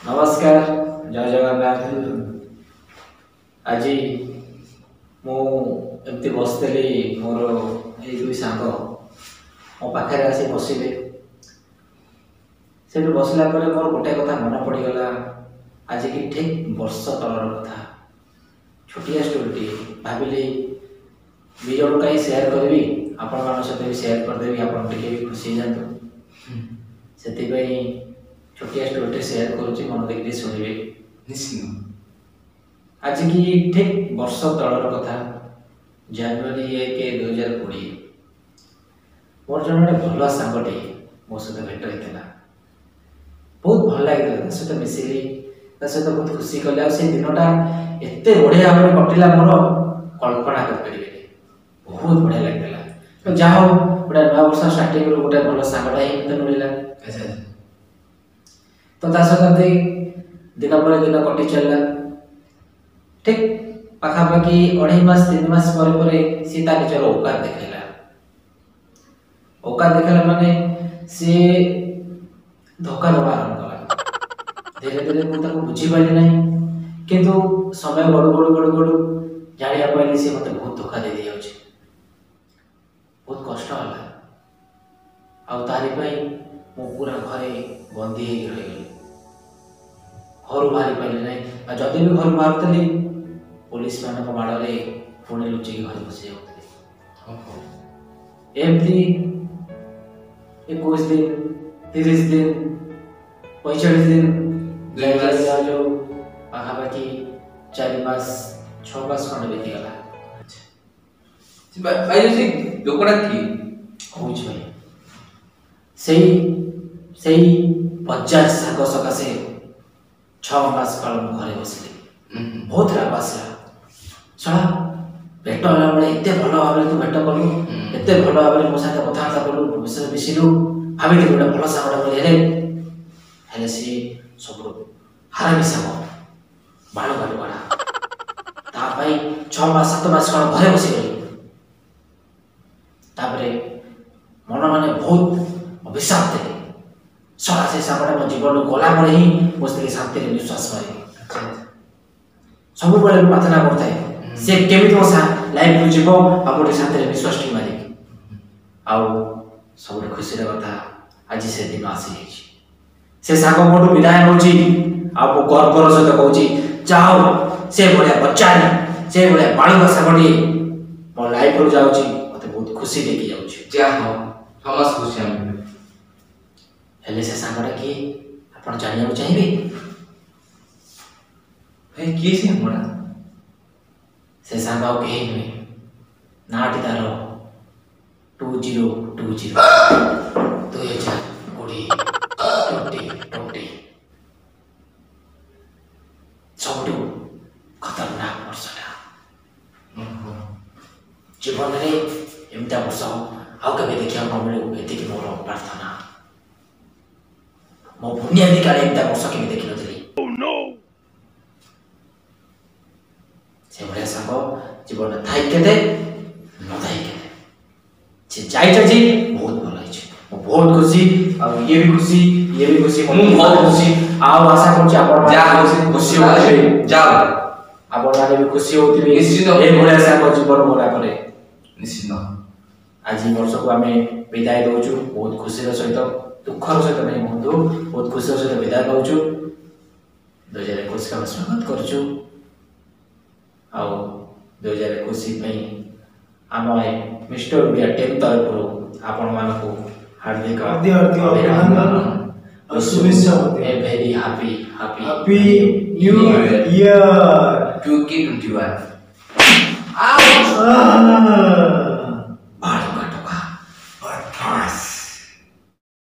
नमस्कार जय जगन्नाथ। आज मुझे बसली मोर ये दुई सांग मो पाखे आसी बसिले से बसला मोर गोटे कथा मन पड़गला। आज की ठीक वर्ष तलर कथा छोटिया स्टोरी भाविली विजोड़ कहीं सेयार करी आपण मान सहित भी सेयार करदेवी आप खुशी जातु से छोटिया स्टोरी सेयार करुच्ची मन देखिए शुणवे निश्चित। आज की ठीक वर्ष तलर कथा जनवरी 1 2020 मोर जन भल सांगटे मो सहित भेट होता बहुत भल लगे सहित मिसिली सहित बहुत खुशी कले से दिनटा एत बढ़िया भाव में कटिला मोर कल्पना कर बहुत बढ़िया लगता जहा गोटे नया वर्ष स्टार्टिंग गोटे भल सांगटा ही मत मिलला तो सहित दिन पर दिन कटि चलला ठीक पाखापाखि 2.5 मास 3 मास पर सी निजर औकात देखला माने सी धोखा दबा आरंभ कला। धीरे धीरे मुझे बुझी पारि ना किंतु समय गड़ू गड़ू गड़ू गड़ू जानिया पाइली सी मत बहुत धोखा दे दिया बहुत कष्ट होला आ तारी मु पूरा घरे बंदी हो गई घर बाहरी पाइले ना जदि भी घर बाहरी पुलिस मान माड़े पुणी लुचिक घर बसी जाते एमती 21 दिन 30 दिन 45 दिन जो पाखापाखि 4 मास 6 मास खंड बीतीगला। लोकड़ा की सही 50 साग सकाशे 6 मास काल घरे बसली बहुत राग आसला छड़ा भेट होला बेले एत भल भाव तू भेट कलु एत भल भाव मो सहित कथबार्ता कलु विषय मिशिलु भाविली गोटे भल सांगटा बोले हेले सी सब हारामी सांग बाण बाड़ बाड़ा तापाई 6 मास 7 मास काल घरे बसिगली तापरे मन माने बहुत अभिशाप देले सड़ा से सांगटा मो जीवन गला बेले ही मुझे शांति विश्वास मारे सब बड़े प्रार्थना करता है से केमिति मो लाइफ को जीवो आपटे शांति विश्वास टी मारे आउ सब खुशी रे कथा आज से दिन आसी से सांग मोटू विदाय होची आप गर्वर सहित कहूँ जाओ से बड़िया बच्चा से बड़िया बालुका सांगटी मो लाइफ रो जाउची मते बहुत खुशी देकी जाउची जा हो समस्त खुशी हम हेले से सांगटा की आपण जानिया चाहिए भाई किए से मोड़ा से सांग आउ कहीं नुहे नाटी तार 2020 सबुठू खतरनाक वर्षटा जीवन में एमता वर्ष आउ के देखा न मिलू एति मोर प्रार्थना मो पुण्यादि काले एमता वर्ष के देखि नथली से बड़े सांग जीवन थाई केते न थाई केते से जाई जी बहुत भल है बहुत खुशी और ये भी खुशी मु बहुत खुशी आओ आशा करछि आपण जा खुशी होते जाओ आपण माने भी खुशी होती निश्चित ए बड़े सांग जीवन मोरा करे निश्चित आज वर्ष को आम विदाय दौचु बहुत खुशी सहित दुखर सहित नहीं बंधु बहुत खुशी सहित विदाय दौचु 2021 का स्वागत करचु आ 2021 आम मिस्टर इंडिया टीम तरफ आपण मानक हार्दिक अभिनंदन और शुभेच्छा होते हैं। वेरी हैप्पी न्यू ईयर 2021 आ